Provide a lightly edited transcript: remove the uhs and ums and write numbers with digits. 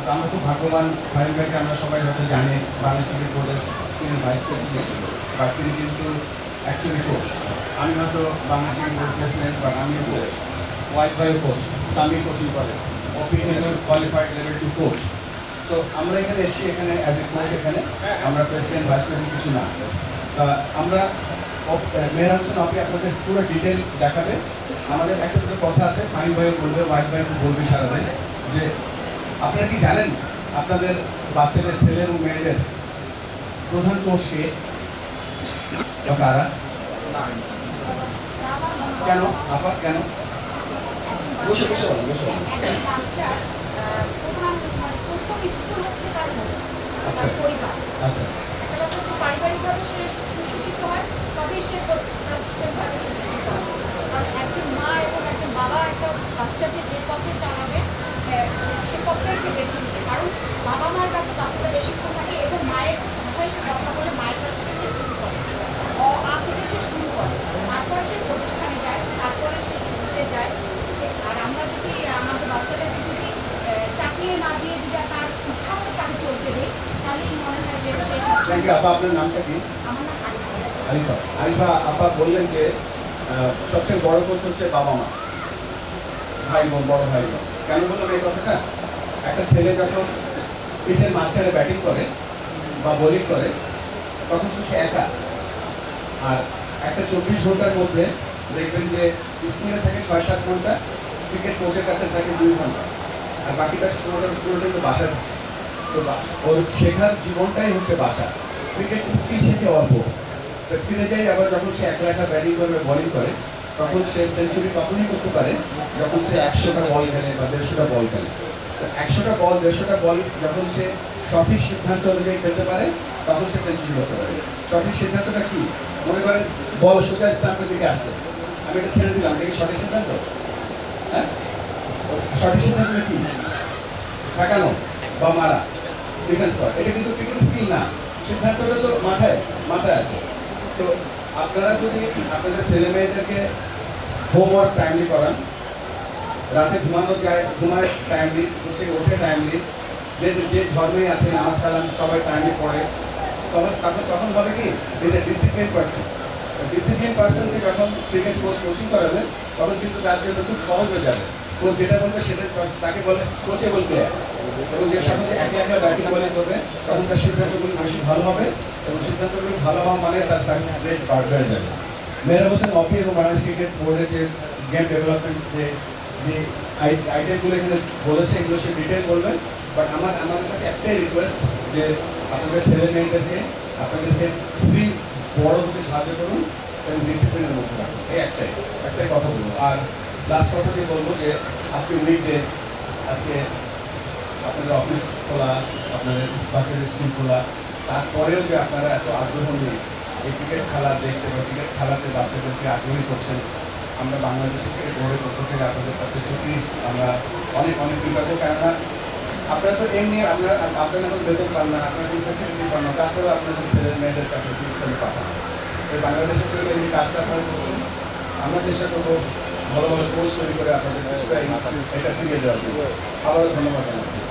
আমরা খুব ভাগ্যবান, ফাহিম ভাইকে আমরা সবাই হয়তো জানি, বাংলাদেশ ক্রিকেট বোর্ডের সিনিয়র ভাইস প্রেসিডেন্ট, বা তিনি কিন্তু অ্যাকচুয়ালি কোচ। আমি হয়তো Bangladesh cricket board president, but আমিও কোচ, ওয়াইড ভাইও কোচ, সামি কোচিং করে, অপিনিয়ন কোয়ালিফাইড লেভেল 2 কোচ। তো আমরা এখানে এসেছি, এখানে অ্যাজ এ কোচ, এখানে আমরা প্রেসিডেন্ট ভাইস প্রেসিডেন্ট কিছু না। আমরা মেহরাব হোসেন আপনি আপনাদের পুরো ডিটেল দেখাবে। আমাদের একটা দুটো কথা আছে, ফাহিম ভাইও বলবে, ওয়াইড ভাইও বলবে সারাদিন, যে আপনারা কি জানেন আপনাদের বাচ্চাদের, ছেলে এবং মেয়েদের প্রধান কোচ কে? কারা? কেন আপা, কেন? বসে বসে বলেন, বসে বলেন। আচ্ছা আচ্ছা, পারিবারিকভাবে সে সুশিক্ষিত হয়, তবেই সে প্রাতিষ্ঠানিকভাবে সুশিক্ষিত হয়। কারণ একজন মা এবং একজন বাবা একটা বাচ্চাকে যে পথে চালাবে, সে পথটাই সে বেছে নিবে। কারণ বাবা মার কাছে বাচ্চাটা বেশিক্ষণ থাকে এবং মায়ের ভাষায় সে কথা বলে, মায়ের কাছ থেকে সে শুরু করে, আ থেকে সে শুরু করে, তারপরে সে প্রতিষ্ঠানে যায়, তারপরে সে ঘুরতে যায়। আর আমরা যদি আমাদের বাচ্চাটাকে যদি চাকরিয়ে না দিয়ে যদি তার ইচ্ছা মতো তাকে চলতে দিই, তাহলেই মনে হয় যে থ্যাংক ইউ আপা। আপনার নামটা কি? আমার নাম আরিফা। আরিফা আপা বললেন যে সবচেয়ে বড় কোচ হচ্ছে বাবা মা, ভাই বোন, বড় ভাই বোন। কেন বললাম এই কথাটা? একটা ছেলে যখন পিঠের মাঝখানে ব্যাটিং করে বা বোলিং করে, তখন তো সে একা। আর একটা 24 ঘন্টার মধ্যে দেখবেন যে স্কুলে থাকে 6-7 ঘন্টা, ক্রিকেট কোচের কাছে থাকে 2 ঘন্টা, আর বাকিটা পুরোটাই তো বাসায় থাকে। তো ওর শেখার জীবনটাই হচ্ছে বাসা। ক্রিকেট স্কিল শেখে অল্প, ফিরে যাই আবার যখন সে একলা একটা ব্যাটিং করে, বোলিং করে, তখন সে সেঞ্চুরি তখনই করতে পারে যখন সে 100টা বল খেলে বা 150টা বল খেলে। 100টা বল, 150টা বল যখন সে সঠিক সিদ্ধান্ত অনুযায়ী খেলতে পারে, তখন সে সেঞ্চুরি করতে পারে। সঠিক সিদ্ধান্তটা কি? মনে করেন বল সোজা স্টাম্পের দিকে আসছে, আমি এটা ছেড়ে দিলাম, দেখি সঠিক সিদ্ধান্ত? হ্যাঁ, সঠিক সিদ্ধান্তটা কি? ঠেকানো বা মারা, ডিফেন্স করা। এটা কিন্তু ক্রিকেট স্কিল না, সিদ্ধান্তটা তো মাথায় আসে। তো আপনারা যদি আপনাদের ছেলে মেয়েদেরকে হোমওয়ার্ক টাইমলি করান, রাতে ঘুমানো যায়, ঘুমায় টাইমলি, থেকে ওঠে টাইমলি, যে ধর্মেই আছে নামাজ কালাম সবাই টাইমলি পড়ে, তখন হবে কি, is a discipline person. Discipline পার্সনকে যখন ক্রিকেট কোচ কোচিং করাবে, তখন কিন্তু তার জন্য খুব সহজ হয়ে যাবে। কোচ যেটা বলবে সেটা তাকে বলে কোচেবল প্লেয়ার, এবং যে সাথে একলা ব্যাটিং বোলিং করবে, তখন তার সিদ্ধান্তগুলো বেশি ভালো হবে, এবং সিদ্ধান্তগুলো ভালো হওয়া মানে তার সাকসেস রেট বাড় যাবে। মেহরাব হোসেন অপি এবং বাংলাদেশ ক্রিকেট বোর্ডের যে গেম ডেভেলপমেন্ট যে আইডিয়াগুলো এখানে বলেছে, এগুলো সে ডিটেল বলবেন। বাট আমাদের কাছে একটাই রিকোয়েস্ট, যে আপনাদের ছেলে মেয়েদেরকে আপনাদেরকে খুবই বড় হতে সাহায্য করুন এবং ডিসিপ্লিনের মধ্যে রাখুন। এই একটাই কথা বলবো। আর লাস্ট কথা যে বলবো, যে আজকে উইকডেজ, আজকে আপনাদের অফিস খোলা, আপনাদের বাচ্চাদের স্কুল খোলা, তারপরেও যে আপনারা এত আগ্রহ নিয়ে এই ক্রিকেট খেলা দেখতে বা ক্রিকেট খেলাতে বাচ্চাদেরকে আগ্রহী করছেন, আমরা বাংলাদেশের ক্রিকেট বোর্ডের পক্ষ থেকে আপনাদের কাছে সত্যি আমরা অনেক কৃতজ্ঞ। কেননা আপনারা তো এমনি আপনারা যখন বেতন পান না, আপনারা কোনো ফ্যাসিলিটি পান না, তারপরেও আপনাদের ছেলে মেয়েদেরকে আপনি ক্রিকেট পাঠান। এই বাংলাদেশের জন্য এই কাজটা আপনারা করছেন। আমরা চেষ্টা করবো ভালো ভালো কোর্স তৈরি করে আপনাদের এটা ফিরিয়ে দেওয়ার জন্য। আবারও ধন্যবাদ জানাচ্ছি।